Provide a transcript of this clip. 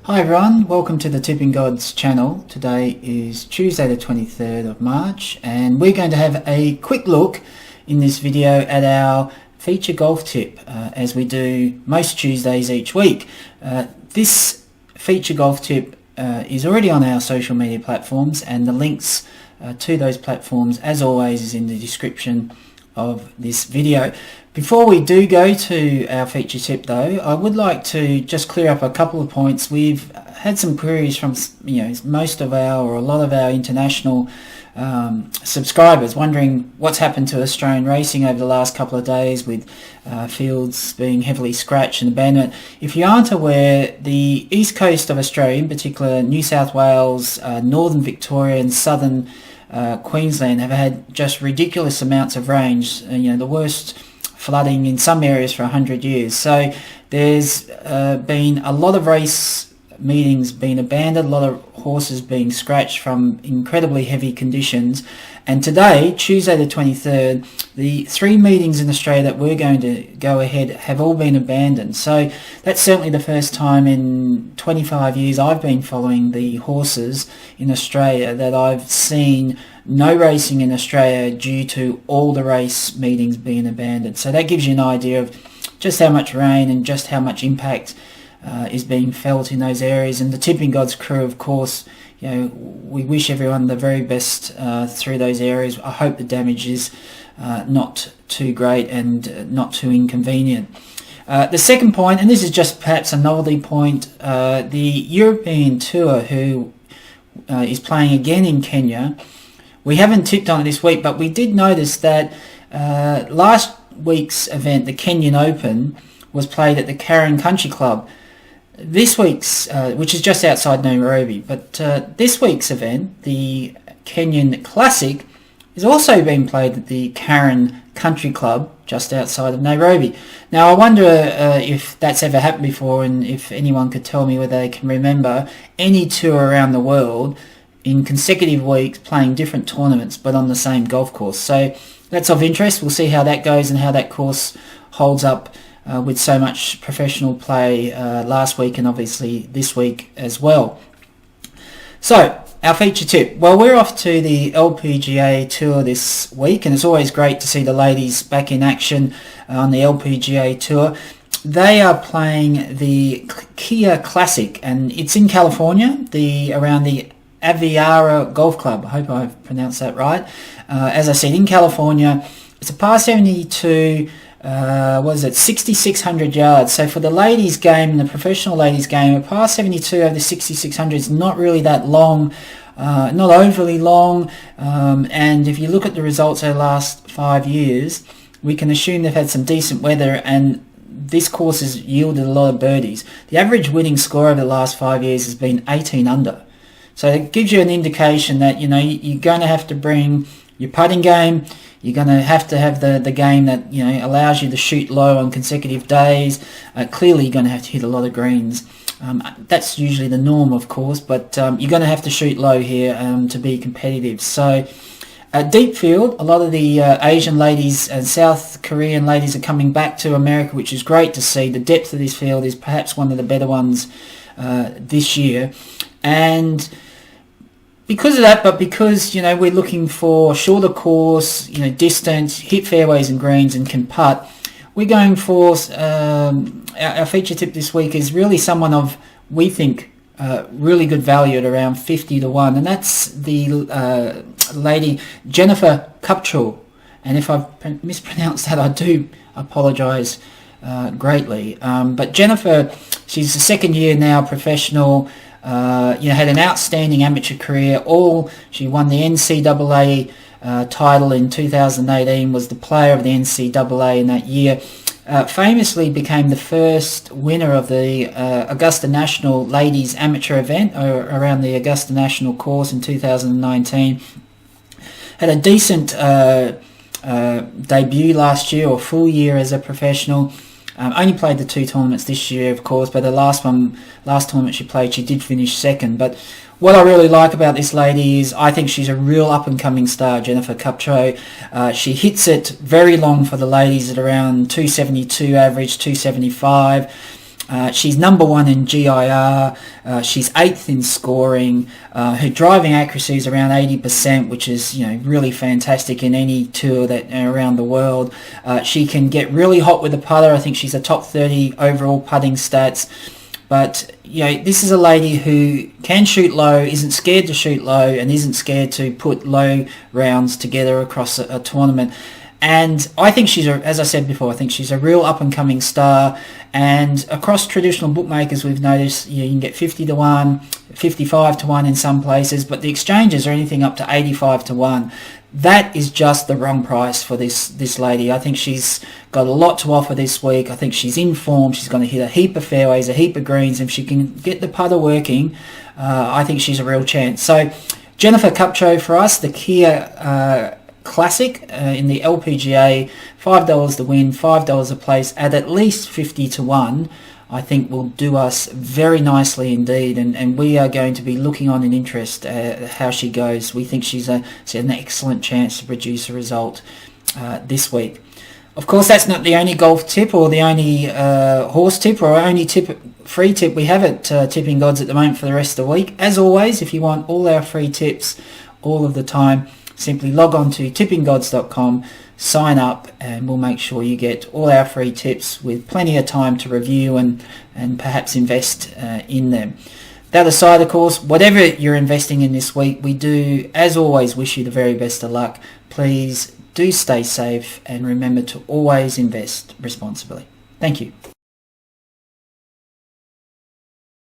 Hi everyone, welcome to the Tippinggods channel. Today is Tuesday the 23rd of March and we're going to have a quick look in this video at our feature golf tip as we do most Tuesdays each week. This feature golf tip is already on our social media platforms and the links to those platforms as always is in the description of this video. Before we do go to our feature tip though, I would like to just clear up a couple of points. We've had some queries from most of our or a lot of our international subscribers wondering what's happened to Australian racing over the last couple of days with fields being heavily scratched and abandoned. If you aren't aware, the east coast of Australia, in particular New South Wales, northern Victoria and southern Queensland have had just ridiculous amounts of rain, the worst flooding in some areas for 100 years. So there's been a lot of race meetings being abandoned, a lot of horses being scratched from incredibly heavy conditions. And today, Tuesday the 23rd, the 3 meetings in Australia that we're going to go ahead have all been abandoned. So that's certainly the first time in 25 years I've been following the horses in Australia that I've seen no racing in Australia due to all the race meetings being abandoned. So that gives you an idea of just how much rain and just how much impact is being felt in those areas. And the Tippinggods crew, of course, we wish everyone the very best through those areas. I hope the damage is not too great and not too inconvenient. The second point, and this is just perhaps a novelty point, the European Tour, who is playing again in Kenya. We haven't tipped on it this week, but we did notice that last week's event, the Kenyan Open, was played at the Karen Country Club. This week's, which is just outside Nairobi, but this week's event, the Kenyan Classic, is also being played at the Karen Country Club just outside of Nairobi. Now I wonder if that's ever happened before and if anyone could tell me whether they can remember any tour around the world in consecutive weeks playing different tournaments but on the same golf course. So that's of interest. We'll see how that goes and how that course holds up with so much professional play last week and obviously this week as well. So our feature tip. Well, we're off to the LPGA Tour this week and it's always great to see the ladies back in action on the LPGA Tour. They are playing the Kia Classic and it's in California, around the Aviara Golf Club. I hope I've pronounced that right. As I said, in California, it's a par 72, 6,600 yards. So for the ladies game and the professional ladies game, a par 72 over the 6,600 is not really that long, not overly long. And if you look at the results over the last 5 years, we can assume they've had some decent weather and this course has yielded a lot of birdies. The average winning score over the last 5 years has been 18 under. So it gives you an indication that, you're going to have to bring your putting game. You're going to have the game that, allows you to shoot low on consecutive days. Clearly, you're going to have to hit a lot of greens. That's usually the norm, of course, but you're going to have to shoot low here to be competitive. So deep field, a lot of the Asian ladies and South Korean ladies are coming back to America, which is great to see. The depth of this field is perhaps one of the better ones this year. And because of that, but because, we're looking for shorter course, distance, hit fairways and greens and can putt, we're going for, our feature tip this week is really someone of, we think, really good value at around 50 to 1. And that's the lady Jennifer Kupchal. And if I've mispronounced that, I do apologise greatly. But Jennifer, she's the second year now professional. Had an outstanding amateur career. She won the NCAA title in 2018, was the player of the NCAA in that year. Famously became the first winner of the Augusta National Ladies Amateur event around the Augusta National course in 2019. Had a decent debut last year, or full year as a professional. Only played the 2 tournaments this year, of course, but the last tournament she played, she did finish second. But what I really like about this lady is I think she's a real up-and-coming star, Jennifer Kupchal. She hits it very long for the ladies at around 272 average, 275. She's number 1 in GIR, she's 8th in scoring, her driving accuracy is around 80%, which is really fantastic in any tour that around the world. She can get really hot with the putter. I think she's a top 30 overall putting stats. But this is a lady who can shoot low, isn't scared to shoot low, and isn't scared to put low rounds together across a tournament. And I think she's, as I said before, I think she's a real up-and-coming star. And across traditional bookmakers, we've noticed you can get 50 to 1, 55 to 1 in some places, but the exchanges are anything up to 85 to 1. That is just the wrong price for this lady. I think she's got a lot to offer this week. I think she's in form. She's going to hit a heap of fairways, a heap of greens. If she can get the putter working, I think she's a real chance. So Jennifer Kupcho for us, the Kia Classic in the LPGA, $5 to win, $5 a place at least 50 to 1, I think will do us very nicely indeed, and we are going to be looking on in interest how she goes. We think she's an excellent chance to produce a result this week. Of course, that's not the only golf tip or the only horse tip or only free tip we have at Tipping Gods at the moment for the rest of the week. As always, if you want all our free tips all of the time, simply log on to tippinggods.com, sign up, and we'll make sure you get all our free tips with plenty of time to review and perhaps invest in them. That aside, of course, whatever you're investing in this week, we do, as always, wish you the very best of luck. Please do stay safe and remember to always invest responsibly. Thank you.